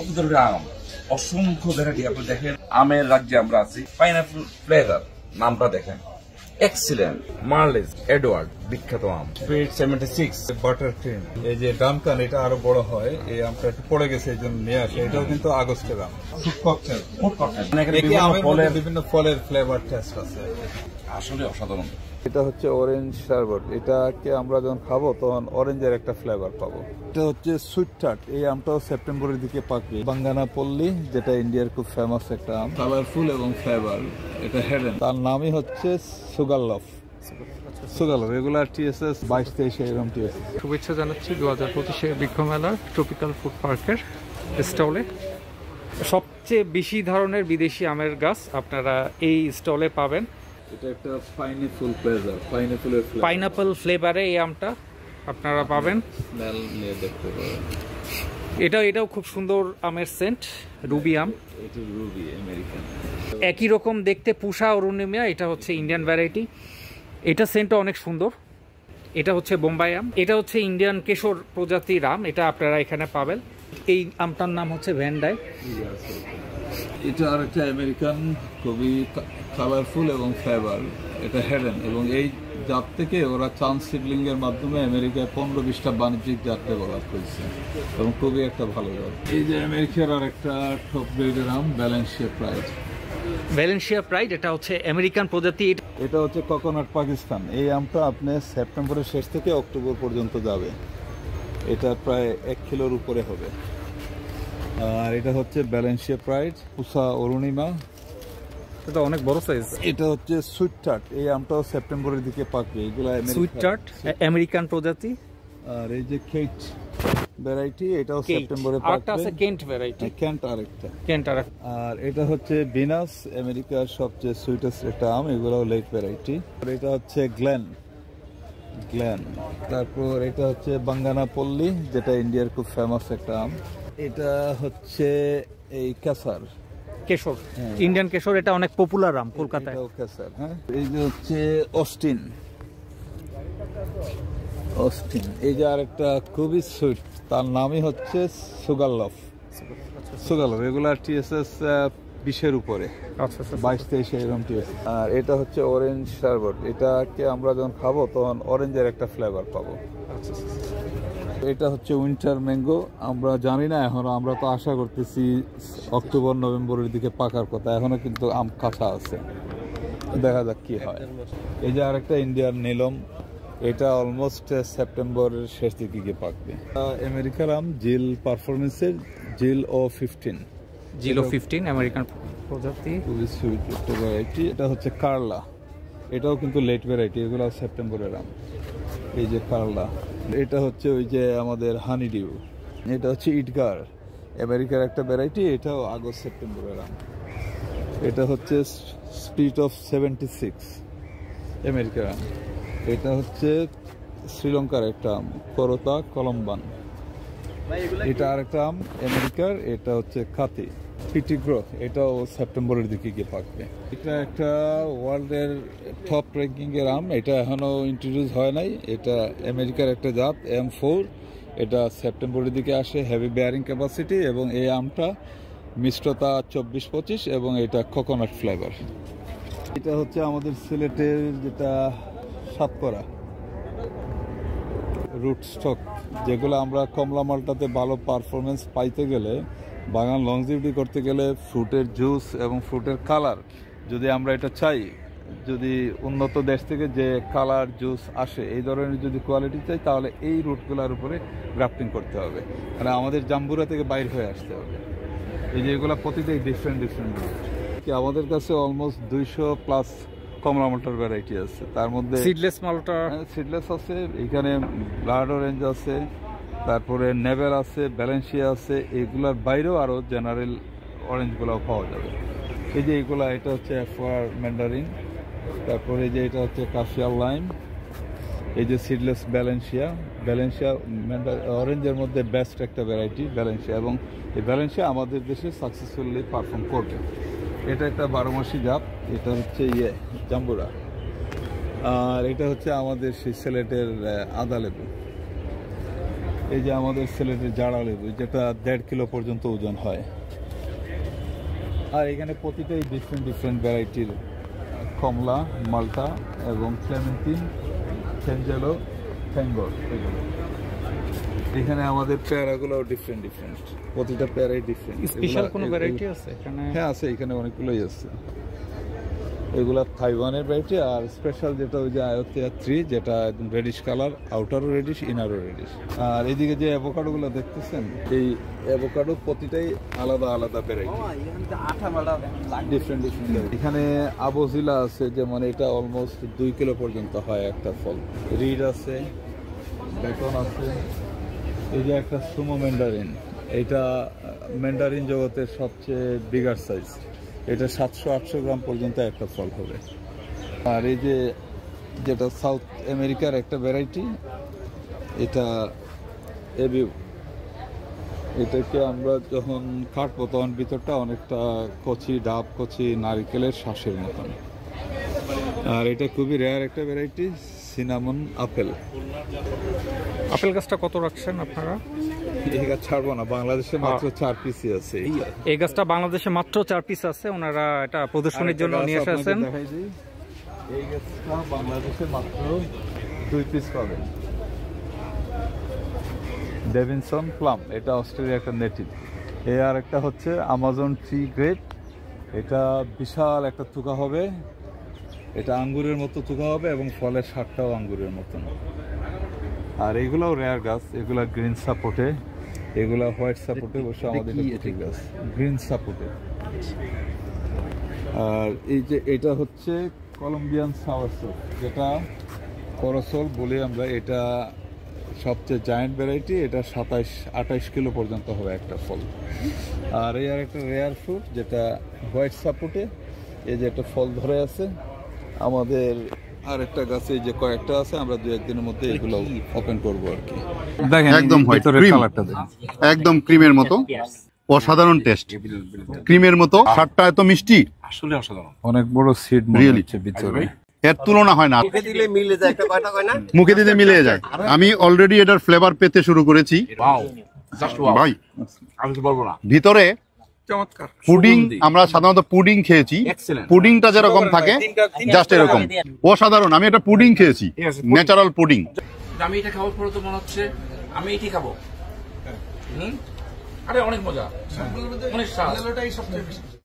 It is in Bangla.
কত ধরনের আম, অসংখ্য ভ্যারাইটি। আপনি দেখেন আমের রাজ্যে আমরা আছি। পাইনাপল ফ্লেভার নামটা দেখেন, এক্সিলেন্ট। মার্লেস এডওয়ার্ড বিখ্যাত আম। Speed 76 butter cream. এই যে ডানকান, এটা আরো বড় হয়। এই আমটা একটু পড়ে গেছে, এই জন্য নিয়ে আসে। এটাও কিন্তু আগস্টের আম। Food cocktail. বিভিন্ন ফলের ফ্লেভার টেস্ট আছে, আসলে অসাধারণ। এটা হচ্ছে অরেঞ্জ শারবত। এটাকে আমরা যখন খাবো তখন অরেঞ্জের একটা ফ্লেভার পাবো। এটা হচ্ছে সুইট টার্ট। এই আমটাও সেপ্টেম্বরের দিকে পাকবে। বাঙ্গানা পল্লী, যেটা ইন্ডিয়ার খুব ফেমাস একটা আম, কালারফুল এবং ফ্লেভার। এটা হেডেন, তার নামই হচ্ছে সুগারলফ। সুগারলফ রেগুলার টিএসএস 22-23 এরকম টিএসএস। শুভেচ্ছা জানাচ্ছি 2025 বৃক্ষ মেলার ট্রপিক্যাল ফুড পার্কের স্টলে। সবচেয়ে বেশি ধরনের বিদেশি আমের গাছ আপনারা এই স্টলে পাবেন। এটা একটা পাইনাপল ফ্লেভারে এই আমটা আপনারা পাবেন। স্মেল নিয়ে দেখতে পাবেন। এটাও খুব সুন্দর আমের সেন্ট, রুবি আম। এটা রুবি আমেরিকান। একই রকম দেখতে পুষা অরুণিমিয়া, এটা হচ্ছে ইন্ডিয়ান ভ্যারাইটি। এটা সেন্টটা অনেক সুন্দর। এটা হচ্ছে বোম্বাই আম। এটা হচ্ছে ইন্ডিয়ান কেশর প্রজাতির আম, এটা আপনারা এখানে পাবেন। এই আমটার নাম হচ্ছে ভ্যান্ডাই। এটা আর একটা আমেরিকান, খুবই কালারফুল এবং ফ্লেভার। এটা হেডেন, এবং এই জাত থেকে ওরা চান্স সিডলিং এর মাধ্যমে আমেরিকায় 15-20টা বাণিজ্যিক জাত ডেভেলপ করেছে, এবং খুবই একটা ভালো জাত। এই যে আমেরিকার আর একটা টপ গ্রেডের আম, ভ্যালেন্সিয়া প্রাইড। ভ্যালেন্সিয়া প্রাইড এটা হচ্ছে আমেরিকান প্রজাতি। এটা হচ্ছে কোকোনাট পাকিস্তান। এই আমটা আপনি সেপ্টেম্বরের শেষ থেকে অক্টোবর পর্যন্ত যাবে। এটা প্রায় 1 কিলোর উপরে হবে। আর এটা হচ্ছে ভ্যালেন্সিয়া প্রাইড, পুষা অরুণিমা। এটা অনেক বড় সাইজ। এটা হচ্ছে সুইট টার্ট। এই আমটাও সেপ্টেম্বরের দিকে পাকবে। এগুলা সুইট টার্ট আমেরিকান প্রজাতি। আর এই যে কেট ভ্যারাইটি, এটাও সেপ্টেম্বরে পাকবে। আরেকটা আছে কেন্ট ভ্যারাইটি। কেন্ট আরেকটা। আর এটা হচ্ছে ভিনাস, আমেরিকার সবচেয়ে সুইটেস্ট একটা আম। এগুলোও লেট ভ্যারাইটি। আর এটা হচ্ছে গ্লেন। তারপর এটা হচ্ছে বাঙ্গানা পল্লী, যেটা ইন্ডিয়ার খুব ফেমাস একটা আম। এটা হচ্ছে এই কেশর, ইন্ডিয়ান কেশর। এটা অনেক পপুলার আম কলকাতায়। কেশর। হ্যাঁ, এই যে হচ্ছে অস্টিন। এই যে আরেকটা খুবই সুইট, তার নামই হচ্ছে সুগারলফ। রেগুলার টিএসএস 20-এর উপরে, 22-23 এরকম টিএসএস। আর এটা হচ্ছে অরেঞ্জ শারবত। এটাকে আমরা যখন খাবো তখন অরেঞ্জের একটা ফ্লেভার পাবো। এটা হচ্ছে উইন্টার ম্যাঙ্গো। আমরা জানি না এখন, আমরা তো আশা করতেছি অক্টোবর নভেম্বরের দিকে পাকার কথা। এখনো কিন্তু আম কাঁচা আছে, দেখা যাক কি হয়। এই যে আরেকটা ইন্ডিয়ান নীলম, এটা অলমোস্ট সেপ্টেম্বরের শেষ দিকে গিয়ে পাকবে। আমেরিকার আম জিল পারফরমেন্সের জিল-O-15 আমেরিকান প্রজাতি, খুবই সুইট একটা ভ্যারাইটি। এটা হচ্ছে কারলা। এটাও কিন্তু লেট ভ্যারাইটি। এগুলো সেপ্টেম্বরের আম। এই যে কারলা। এটা হচ্ছে ওই যে আমাদের হানি ডিউ। এটা হচ্ছে ইটগার, আমেরিকার একটা ভ্যারাইটি। এটাও আগস্ট সেপ্টেম্বরের আম। এটা হচ্ছে স্পিড অফ 76, আমেরিকার আম। এটা হচ্ছে শ্রীলঙ্কার একটা আম, করতা কলম্বান। এটা আরেকটা আম আমেরিকার, এটা হচ্ছে খাতি পিটিগ্রো। এটাও সেপ্টেম্বরের দিকে গিয়ে পাকবে। এটা একটা ওয়ার্ল্ডের টপ র্যাঙ্কিং এর আম। এটা এখনো ইন্ট্রোডিউস হয় নাই। এটা আমেরিকার একটা জাত, M4। এটা সেপ্টেম্বরের দিকে আসে, হেভি বেয়ারিং ক্যাপাসিটি, এবং এই আমটা মিষ্টতা 24-25, এবং এটা কোকোনাট ফ্লেভার। এটা হচ্ছে আমাদের সিলেটের যেটা সাতকরা রুট স্টক, যেগুলো আমরা কমলা মালটাতে ভালো পারফরমেন্স পাইতে গেলে, বাগান লংজিভিটি করতে গেলে, ফ্রুটের জুস এবং ফ্রুটের কালার যদি আমরা এটা চাই, যদি উন্নত দেশ থেকে যে কালার জুস আসে এই ধরনের যদি কোয়ালিটি চাই, তাহলে এই রুটগুলোর উপরে গ্রাফটিং করতে হবে। মানে আমাদের জাম্বুরা থেকে বাইর হয়ে আসতে হবে। এই যে এগুলো প্রতিটাই ডিফারেন্ট রুট। আমাদের কাছে অলমোস্ট 200+ কমলা মালটার ভ্যারাইটি আছে। তার মধ্যে সিডলেস মালটা, সিডলেস আছে, এখানে ব্লাড অরেঞ্জ আছে, তারপরে নেভেল আছে, ভ্যালেন্সিয়া আছে। এগুলার বাইরেও আরও জেনারেল অরেঞ্জগুলোও পাওয়া যাবে। এই যে এইগুলা, এটা হচ্ছে F4 ম্যান্ডারিন। তারপরে যে এটা হচ্ছে কাশিয়াল লাইম। এই যে সিডলেস ভ্যালেন্সিয়া অরেঞ্জের মধ্যে বেস্ট একটা ভ্যারাইটি ভ্যালেন্সিয়া, এবং এই ভ্যালেন্সিয়া আমাদের দেশে সাকসেসফুলি পারফর্ম করবে। এটা একটা 12 মাসি জাত। এটা হচ্ছে জাম্বুরা। আর এটা হচ্ছে আমাদের সেই সিলেটের আদা লেবু। এই যে আমাদের সিলেটের জাড়া লেবু, যেটা 1.5 কিলো পর্যন্ত ওজন হয়। আর এখানে প্রতিটাই ডিফারেন্ট ডিফারেন্ট ভ্যারাইটির কমলা, মাল্টা এবং ক্লেমেন্টিন, ফেঞ্জেলো, ফ্যাঙ্গল এগুলো। এখানে আমাদের পেয়ারাগুলো ডিফারেন্ট ডিফারেন্ট, প্রতিটা পেয়ারাই ডিফারেন্ট। স্পেশাল কোনো ভ্যারাইটি আছে এখানে? হ্যাঁ আছে, এখানে অনেকগুলোই আছে। এগুলা তাইওয়ানের ভ্যারাইটি। আর স্পেশাল যেটা ওই যে আয়ত্তিয়া 3, যেটা একদম রেডিশ কালার, আউটারও রেডিশ, ইনারও রেডিশ। আর এদিকে যে অ্যাভোকাডোগুলো দেখতেছেন, এই অ্যাভোকাডো প্রতিটাই আলাদা আলাদা ভ্যারাইটি, ডিফারেন্ট ডিফারেন্ট। এখানে আবজিলা আছে, যেমন এটা অলমোস্ট 2 কিলো পর্যন্ত হয় একটা ফল। রিড আছে, বেকন আছে। এই যে একটা সুমো ম্যান্ডারিন, এটা ম্যান্ডারিন জগতের সবচেয়ে বিগার সাইজ। এটা 700-800 গ্রাম পর্যন্ত একটা ফল হবে। আর এই যে যেটা সাউথ আমেরিকার একটা ভ্যারাইটি, এটা এবিউ। এটাকে আমরা যখন কাটবো তখন ভিতরটা অনেকটা কচি, ডাব কচি নারকেলের শ্বাসের মতন। আর এটা খুবই রেয়ার একটা ভ্যারাইটি, সিনামন আপেল। আপেল গাছটা কত রাখছেন আপনারা? এই গাছ ছাড়বো না, বাংলাদেশে মাত্র 4 পিসই আছে। এই গাছটা বাংলাদেশে মাত্র 4 পিস আছে, ওনারা এটা প্রদর্শনীর জন্য নিয়ে এসেছেন। এই গাছটা বাংলাদেশে মাত্র 2 পিস পাবেন। ডেভিনসন প্লাম, এটা অস্ট্রেলিয়া একটা নেটিভ। এই আর একটা হচ্ছে আমাজন ট্রি গ্রেপ, এটা বিশাল একটা থুকা হবে, এটা আঙ্গুরের মতো থুকা হবে এবং ফলের স্বাদটাও আঙ্গুরের মতন। আর এগুলাও রেয়ার গাছ, এগুলা গ্রিন সাপোর্টে, এগুলা হোয়াইট সাপোর্টে, বসে আমাদের ঠিক গাছ গ্রিন সাপোর্টে। আর এই যে এটা হচ্ছে কলম্বিয়ান সাওয়ারসোল, যেটা করসল বলি আমরা। এটা সবচেয়ে জায়েন্ট ভ্যারাইটি, এটা 27-28 কিলো পর্যন্ত হবে একটা ফল। আর এই আর একটা রেয়ার ফ্রুট, যেটা হোয়াইট সাপোর্টে, এই যে একটা ফল ধরে আছে আমাদের। আর একটা গাছে যে কয়েকটা আছে, আমরা 2-1 দিনের মধ্যে এগুলো ওপেন করবো আর কি। দেখেন একদম হোয়াইট ক্রিম, একদম ক্রিমের মতো, অসাধারণ টেস্ট, ক্রিমের মতো, স্বাদটা এত মিষ্টি, আসলে অসাধারণ। অনেক বড় সিড মনে হচ্ছে ভিতরে, এর তুলনা হয় না। মুখে দিলে মিলে যায়, একটা কথা কয় না, মুখে দিলে মিলে যায়। আমি অলরেডি এটার ফ্লেভার পেতে শুরু করেছি ভাই। আমি তো বলবো না, ভিতরে চমৎকার পুডিং, আমরা সাধারণত পুডিং খেয়েছি, পুডিংটা যেরকম থাকে জাস্ট এরকম অসাধারণ। আমি একটা পুডিং খেয়েছি, ন্যাচারাল পুডিং। আমি এটা খাওয়ার পরে তো মনে হচ্ছে আমি এটি খাবো। আরে অনেক মজা, অনেক স্বাদ।